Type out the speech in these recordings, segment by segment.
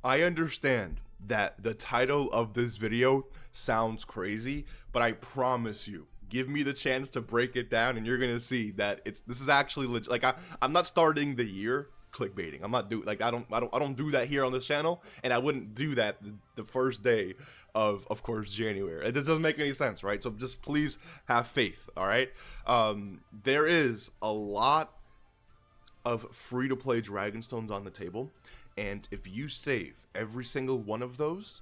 I understand that the title of this video sounds crazy, but I promise you, give me the chance to break it down and you're gonna see that this is actually legit. Like I'm not starting the year clickbaiting. I'm not doing, like, I don't do that here on this channel, and I wouldn't do that the first day of course, January. It just doesn't make any sense, right? So just please have faith. All right. There is a lot of free-to-play Dragonstones on the table, and if you save every single one of those,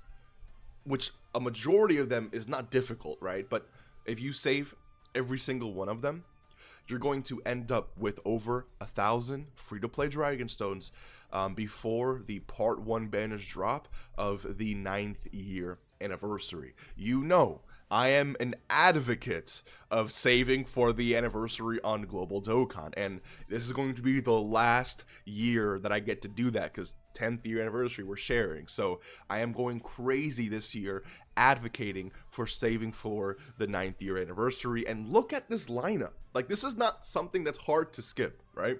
which a majority of them is not difficult, right? But if you save every single one of them, you're going to end up with over 1,000 free-to-play Dragonstones before the Part 1 banners drop of the 9th year anniversary. You know, I am an advocate of saving for the anniversary on Global Dokkan, and this is going to be the last year that I get to do that, because 10th year anniversary we're sharing. So I am going crazy this year advocating for saving for the 9th year anniversary. And look at this lineup. Like, this is not something that's hard to skip, right?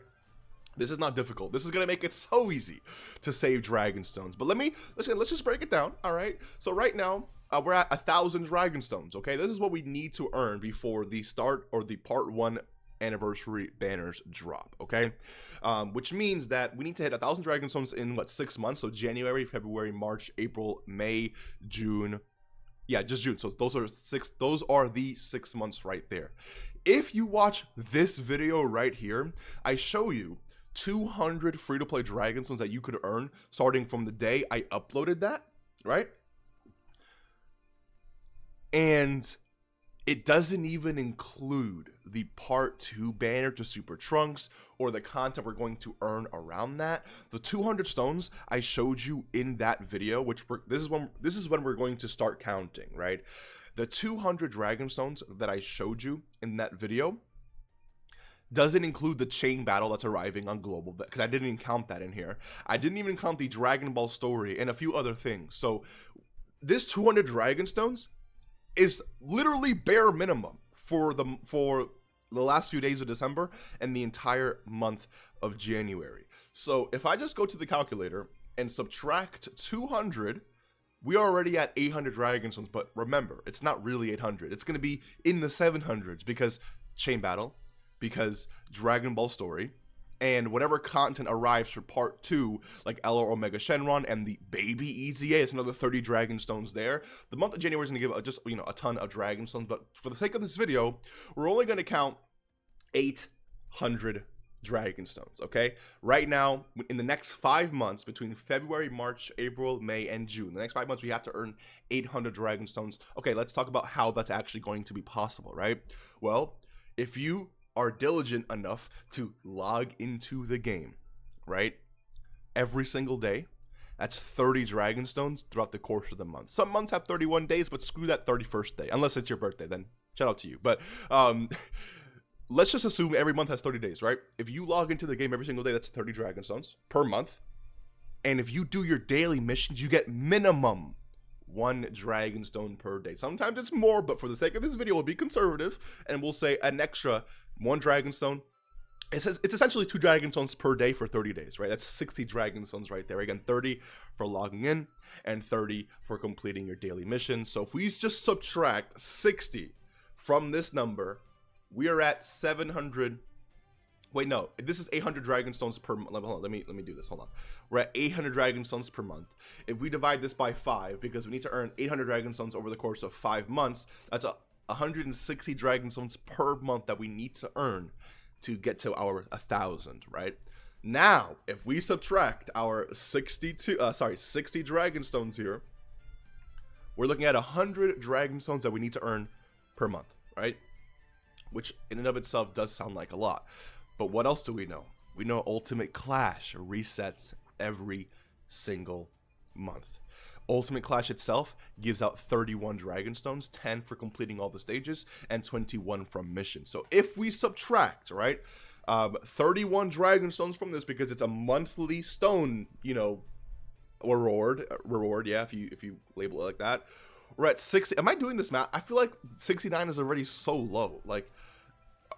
This is not difficult. This is gonna make it so easy to save Dragonstones. But let's just break it down. All right. So right now, we're at 1,000 Dragonstones. Okay, this is what we need to earn before the start or the Part 1 anniversary banners drop. Okay, which means that we need to hit 1,000 Dragonstones in what, 6 months? So January, February, March, April, May, June. Yeah, just June. So those are the 6 months right there. If you watch this video right here, I show you 200 free-to-play Dragonstones that you could earn starting from the day I uploaded that, right? And it doesn't even include the Part 2 banner to Super Trunks or the content we're going to earn around that. The 200 stones I showed you in that video, which this is when we're going to start counting, right? The 200 Dragonstones that I showed you in that video doesn't include the chain battle that's arriving on Global, because I didn't even count that in here. I didn't even count the Dragon Ball story and a few other things. So this 200 Dragonstones is literally bare minimum for the last few days of December and the entire month of January. So if I just go to the calculator and subtract 200, we are already at 800 Dragonstones. But remember, it's not really 800. It's going to be in the 700s because chain battle, because Dragon Ball story, and whatever content arrives for Part 2, like LR Omega Shenron and the baby EZA, it's another 30 Dragonstones there. The month of January is going to give just, a ton of Dragonstones, but for the sake of this video, we're only going to count 800 Dragonstones, okay? Right now, in the next 5 months, between February, March, April, May, and June, the next 5 months, we have to earn 800 Dragonstones. Okay, let's talk about how that's actually going to be possible, right? Well, if you are diligent enough to log into the game, right, every single day, that's 30 Dragonstones throughout the course of the month. Some months have 31 days, but screw that 31st day, unless it's your birthday, then shout out to you. But let's just assume every month has 30 days, right? If you log into the game every single day, that's 30 Dragonstones per month. And if you do your daily missions, you get minimum 1 Dragonstone per day. Sometimes it's more, but for the sake of this video, we'll be conservative and we'll say an extra 1 Dragonstone. It's essentially 2 Dragonstones per day for 30 days, right? That's 60 Dragonstones right there. Again, 30 for logging in and 30 for completing your daily mission. So if we just subtract 60 from this number, we are at 700. Wait, no, this is 800 Dragonstones per month. Hold on, let me do this. Hold on. We're at 800 Dragonstones per month. If we divide this by 5, because we need to earn 800 Dragonstones over the course of 5 months, that's 160 Dragonstones per month that we need to earn to get to our 1,000, right? Now, if we subtract our 60 Dragonstones here, we're looking at 100 Dragonstones that we need to earn per month, right? Which in and of itself does sound like a lot. But what else do we know? We know Ultimate Clash resets every single month. Ultimate Clash itself gives out 31 Dragonstones, 10 for completing all the stages, and 21 from missions. So if we subtract, right, 31 Dragonstones from this, because it's a monthly stone, reward, yeah, if you label it like that, we're at 60. Am I doing this math? I feel like 69 is already so low. Like,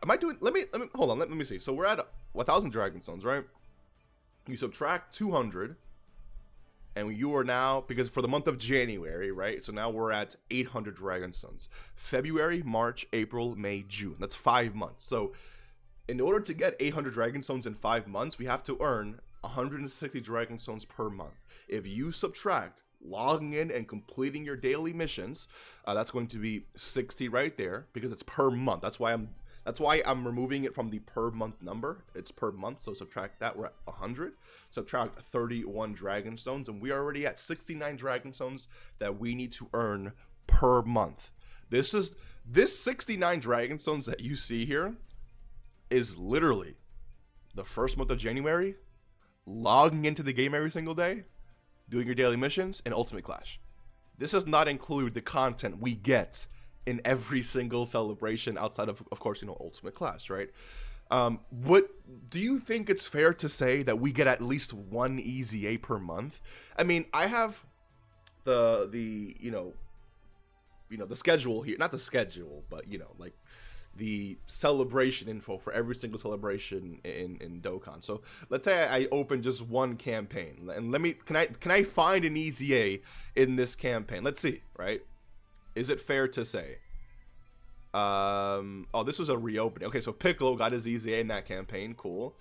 am I doing, let me hold on, let me see. So we're at 1,000 Dragonstones, right? You subtract 200 And you are now, because for the month of January, right? So now we're at 800 Dragon Stones. February, March, April, May, June. That's 5 months. So in order to get 800 Dragon Stones in 5 months, we have to earn 160 Dragon Stones per month. If you subtract logging in and completing your daily missions, that's going to be 60 right there, because it's per month. That's why I'm removing it from the per month number. It's per month, so subtract that. We're at 100. Subtract 31 Dragon Stones, and we are already at 69 Dragon Stones that we need to earn per month. This 69 Dragon Stones that you see here is literally the first month of January, logging into the game every single day, doing your daily missions, and Ultimate Clash. This does not include the content we get in every single celebration outside of course, Ultimate Clash, right? What do you think it's fair to say that we get at least one EZA per month? I mean, I have the schedule here, not the schedule, but like the celebration info for every single celebration in Dokkan. So let's say I open just one campaign, and can I find an EZA in this campaign? Let's see, right? Is it fair to say? Oh, this was a reopening. Okay, so Piccolo got his EZA in that campaign. Cool.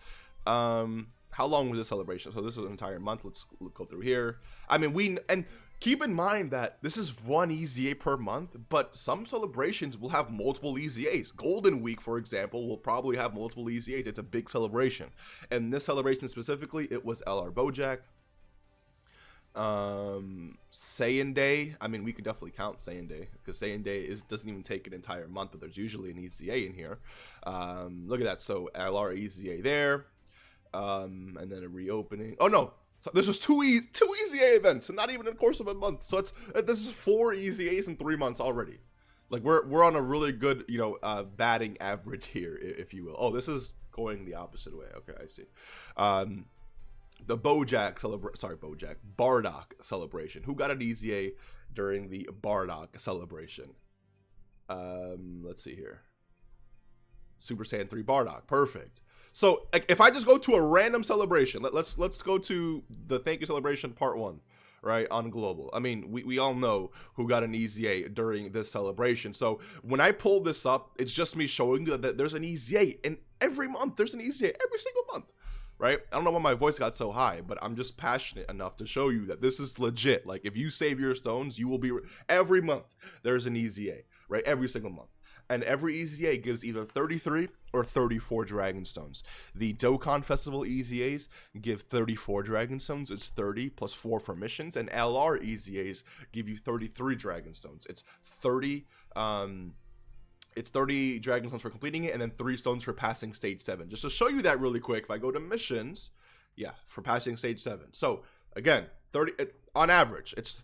How long was the celebration? So this was an entire month. Let's go through here. I mean, and keep in mind that this is one EZA per month, but some celebrations will have multiple EZAs. Golden Week, for example, will probably have multiple EZAs. It's a big celebration. And this celebration specifically, it was LR Bojack. Saiyan Day, I mean, we could definitely count Saiyan Day, because Saiyan Day doesn't even take an entire month, but there's usually an EZA in here. Look at that. So LR EZA there, and then a reopening. Oh no, so this was two EZA events, and not even in the course of a month. So this is 4 EZAs in 3 months already. Like we're on a really good batting average here, if you will. Oh, this is going the opposite way. Okay, I see. The Bardock celebration. Who got an EZA during the Bardock celebration? Let's see here. Super Saiyan 3 Bardock. Perfect. So if I just go to a random celebration, let's go to the thank you celebration part 1, right, on global. I mean, we all know who got an EZA during this celebration. So when I pull this up, it's just me showing you that there's an EZA, and every month there's an EZA, every single month. Right? I don't know why my voice got so high, but I'm just passionate enough to show you that this is legit. Like, if you save your stones, you will be... Every month, there's an EZA, right? Every single month. And every EZA gives either 33 or 34 Dragon Stones. The Dokkan Festival EZAs give 34 Dragon Stones. It's 30 plus 4 for missions. And LR EZAs give you 33 Dragon Stones. It's 30... It's 30 Dragon Stones for completing it, and then 3 stones for passing stage 7. Just to show you that really quick, if I go to missions, yeah, for passing stage 7. So again, 30 on average, it's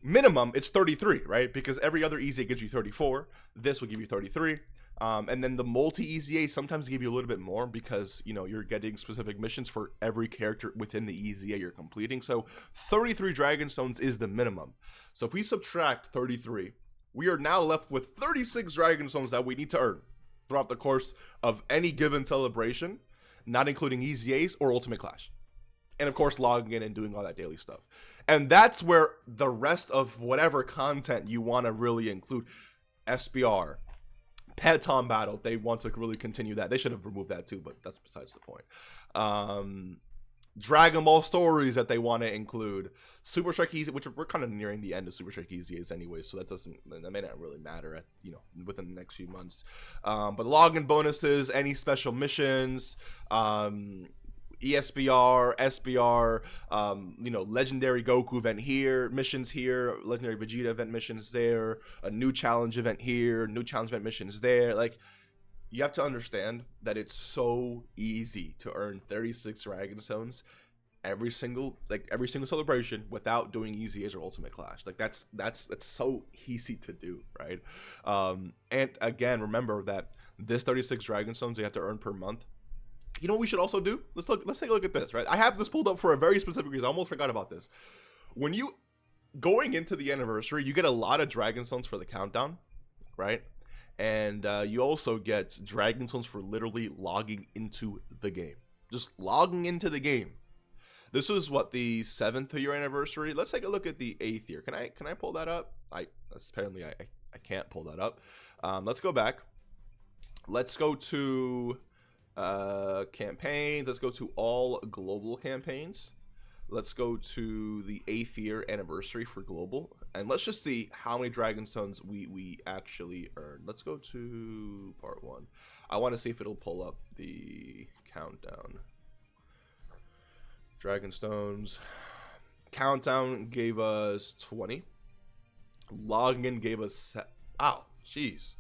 minimum, it's 33, right? Because every other EZA gives you 34. This will give you 33. And then the multi EZA sometimes give you a little bit more, because you're getting specific missions for every character within the EZA you're completing. So 33 Dragon Stones is the minimum. So if we subtract 33, we are now left with 36 Dragon Stones that we need to earn throughout the course of any given celebration, not including EZAs or Ultimate Clash. And of course, logging in and doing all that daily stuff. And that's where the rest of whatever content you want to really include, SBR, Peton Battle, if they want to really continue that. They should have removed that too, but that's besides the point. Dragon Ball stories that they want to include, Super Strike EZA, which we're kind of nearing the end of Super Strike EZAs anyway, so that may not really matter at within the next few months. But login bonuses, any special missions, ESBR, SBR, legendary Goku event here, missions here, legendary Vegeta event missions there, a new challenge event here, new challenge event missions there. Like, you have to understand that it's so easy to earn 36 Dragon Stones every single celebration without doing EZAs or Ultimate Clash. Like, that's so easy to do, right? And again, remember that this 36 Dragon Stones you have to earn per month. You know what we should also do? Let's take a look at this, right? I have this pulled up for a very specific reason. I almost forgot about this. When you going into the anniversary, you get a lot of Dragon Stones for the countdown, right? And you also get Dragon Stones for literally logging into the game. Just logging into the game. This was what, the 7th year anniversary. Let's take a look at the 8th year. Can I pull that up? Apparently I can't pull that up. Let's go back. Let's go to campaigns. Let's go to all global campaigns. Let's go to the 8th year anniversary for global, and let's just see how many Dragonstones we actually earned. Let's go to part 1. I want to see if it'll pull up the countdown. Dragonstones countdown gave us 20. Login gave us jeez.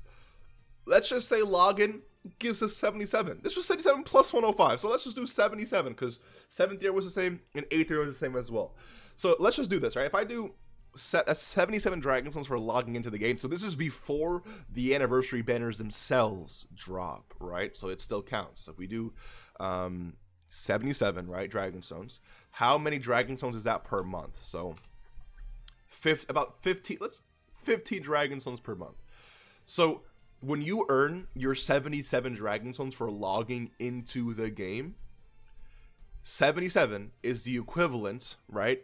Let's just say login gives us 77. This was 77 plus 105. So let's just do 77 because 7th year was the same and 8th year was the same as well. So let's just do this, right? If I do 77 Dragonstones for logging into the game. So this is before the anniversary banners themselves drop, right? So it still counts. So if we do 77, right, Dragonstones, how many Dragonstones is that per month? So about 15 Dragonstones per month. So when you earn your 77 Dragonstones for logging into the game, 77 is the equivalent, right,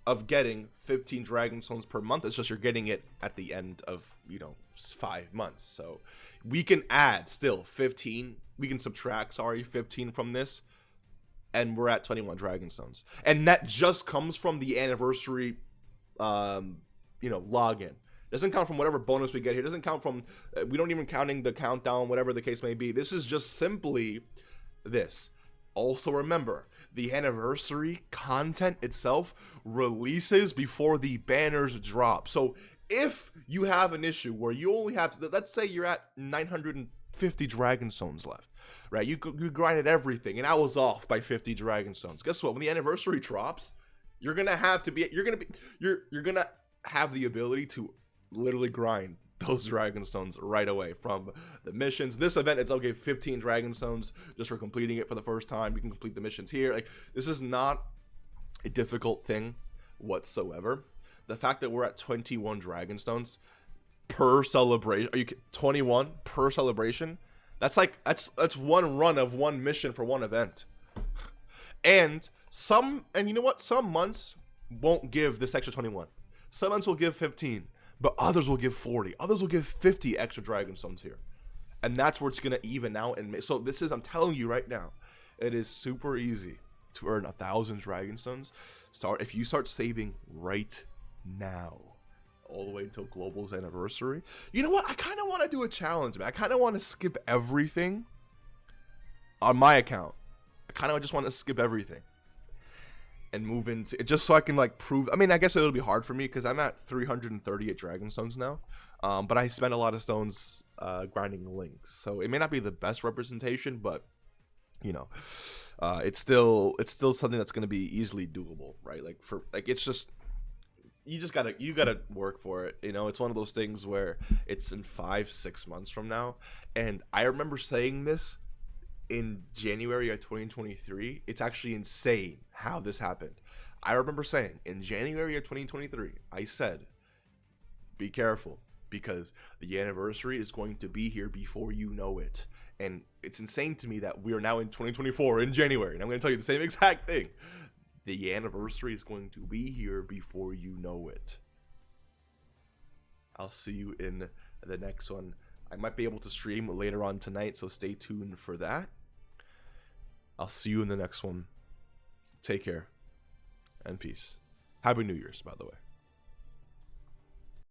of getting 15 Dragonstones per month. It's just you're getting it at the end of, 5 months. So we can add still 15. We can subtract, 15 from this, and we're at 21 Dragonstones. And that just comes from the anniversary, login. Doesn't count from whatever bonus we get here. Doesn't count from, we don't even counting the countdown, whatever the case may be. This is just simply this. Also remember, the anniversary content itself releases before the banners drop. So if you have an issue where you only have, let's say you're at 950 Dragonstones left, right? You grinded everything and I was off by 50 Dragonstones. Guess what? When the anniversary drops, you're gonna have the ability to literally grind those Dragonstones right away from the missions. This event, it's okay, 15 Dragonstones just for completing it for the first time. You can complete the missions here. Like, this is not a difficult thing whatsoever. The fact that we're at 21 Dragonstones per celebration, 21 per celebration? That's one run of one mission for one event. And you know what? Some months won't give this extra 21. Some months will give 15. But others will give 40. Others will give 50 extra Dragonstones here. And that's where it's going to even out. And so this is, I'm telling you right now, it is super easy to earn 1,000 Dragonstones. If you start saving right now, all the way until Global's anniversary. You know what? I kind of want to do a challenge, man. I kind of want to skip everything on my account. I kind of just want to skip everything and move into it just so I can prove. I mean, I guess it'll be hard for me because I'm at 338 Dragonstones now, but I spend a lot of stones grinding links, so it may not be the best representation, but it's still something that's going to be easily doable, right? It's just you gotta work for it. It's one of those things where it's in 5-6 months from now, and I remember saying this in January of 2023. It's actually insane how this happened. I remember saying in January of 2023, I said, be careful because the anniversary is going to be here before you know it. And it's insane to me that we are now in 2024 in January. And I'm going to tell you the same exact thing. The anniversary is going to be here before you know it. I'll see you in the next one. I might be able to stream later on tonight, so stay tuned for that. I'll see you in the next one. Take care and peace. Happy New Year's, by the way.